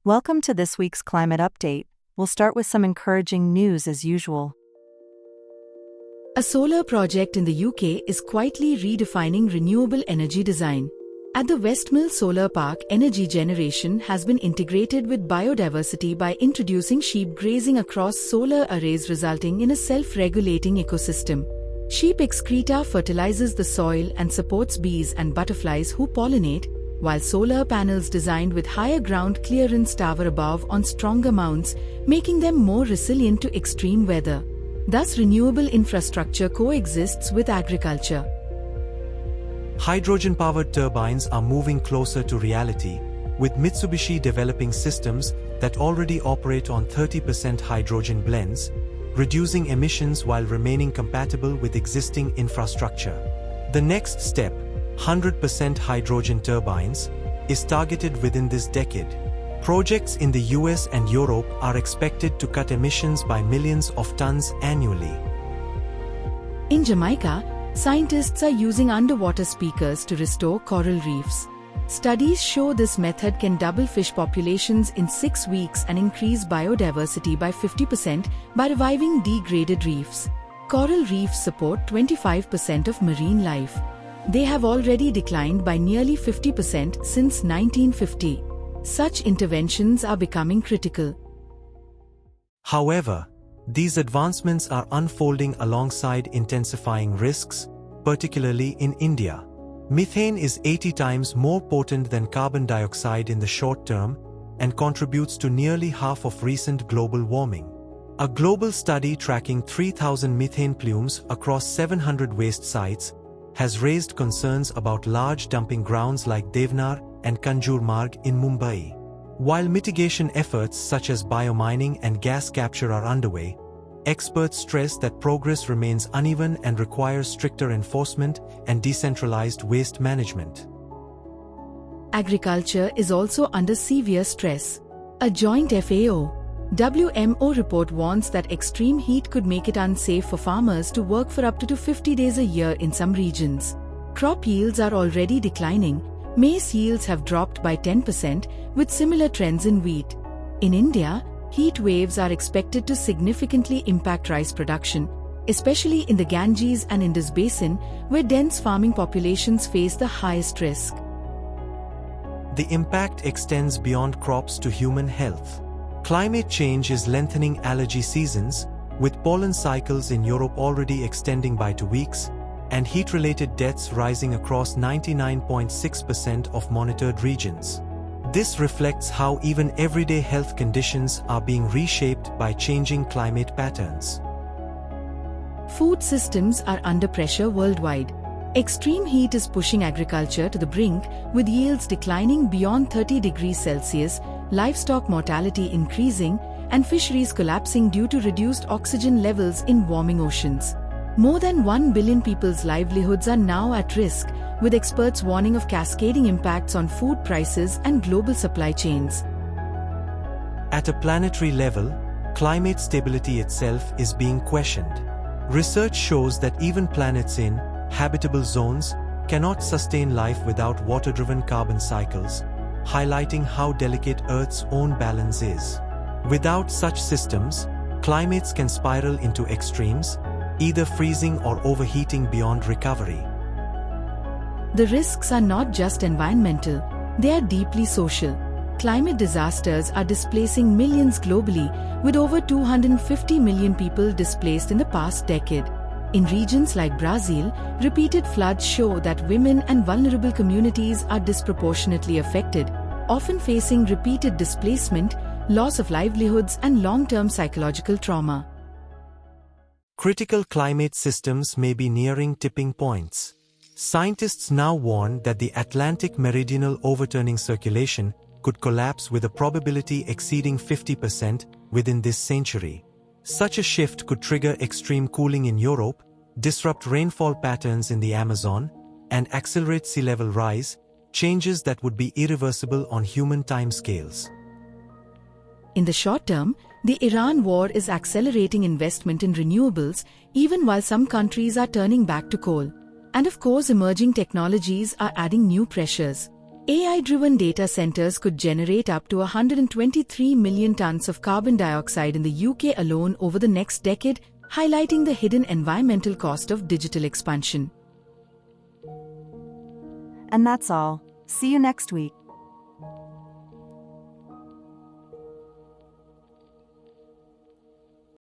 Welcome to this week's climate update. We'll start with some encouraging news as usual. A solar project in the UK is quietly redefining renewable energy design. At the Westmill Solar Park, energy generation has been integrated with biodiversity by introducing sheep grazing across solar arrays, resulting in a self-regulating ecosystem. Sheep excreta fertilizes the soil and supports bees and butterflies who pollinate, while solar panels designed with higher ground clearance tower above on stronger mounts, making them more resilient to extreme weather. Thus, renewable infrastructure coexists with agriculture. Hydrogen-powered turbines are moving closer to reality, with Mitsubishi developing systems that already operate on 30% hydrogen blends, reducing emissions while remaining compatible with existing infrastructure. The next step, 100% hydrogen turbines, is targeted within this decade. Projects in the US and Europe are expected to cut emissions by millions of tons annually. In Jamaica, scientists are using underwater speakers to restore coral reefs. Studies show this method can double fish populations in 6 weeks and increase biodiversity by 50% by reviving degraded reefs. Coral reefs support 25% of marine life. They have already declined by nearly 50% since 1950. Such interventions are becoming critical. However, these advancements are unfolding alongside intensifying risks, particularly in India. Methane is 80 times more potent than carbon dioxide in the short term and contributes to nearly half of recent global warming. A global study tracking 3,000 methane plumes across 700 waste sites has raised concerns about large dumping grounds like Devnar and Kanjur Marg in Mumbai. While mitigation efforts such as biomining and gas capture are underway, experts stress that progress remains uneven and requires stricter enforcement and decentralized waste management. Agriculture is also under severe stress. A joint FAO-WMO report warns that extreme heat could make it unsafe for farmers to work for up to 50 days a year in some regions. Crop yields are already declining. Maize yields have dropped by 10%, with similar trends in wheat. In India, heat waves are expected to significantly impact rice production, especially in the Ganges and Indus Basin, where dense farming populations face the highest risk. The impact extends beyond crops to human health. Climate change is lengthening allergy seasons, with pollen cycles in Europe already extending by 2 weeks, and heat-related deaths rising across 99.6% of monitored regions. This reflects how even everyday health conditions are being reshaped by changing climate patterns. Food systems are under pressure worldwide. Extreme heat is pushing agriculture to the brink, with yields declining beyond 30 degrees Celsius, livestock mortality increasing, and fisheries collapsing due to reduced oxygen levels in warming oceans. More than 1 billion people's livelihoods are now at risk, with experts warning of cascading impacts on food prices and global supply chains. At a planetary level, climate stability itself is being questioned. Research shows that even planets in habitable zones cannot sustain life without water-driven carbon cycles, highlighting how delicate Earth's own balance is. Without such systems, climates can spiral into extremes, either freezing or overheating beyond recovery. The risks are not just environmental, they are deeply social. Climate disasters are displacing millions globally, with over 250 million people displaced in the past decade. In regions like Brazil, repeated floods show that women and vulnerable communities are disproportionately affected, often facing repeated displacement, loss of livelihoods, and long-term psychological trauma. Critical climate systems may be nearing tipping points. Scientists now warn that the Atlantic meridional overturning circulation could collapse with a probability exceeding 50% within this century. Such a shift could trigger extreme cooling in Europe, disrupt rainfall patterns in the Amazon, and accelerate sea level rise, changes that would be irreversible on human timescales. In the short term, the Iran war is accelerating investment in renewables, even while some countries are turning back to coal. And of course, emerging technologies are adding new pressures. AI-driven data centers could generate up to 123 million tons of carbon dioxide in the UK alone over the next decade, highlighting the hidden environmental cost of digital expansion. And that's all. See you next week.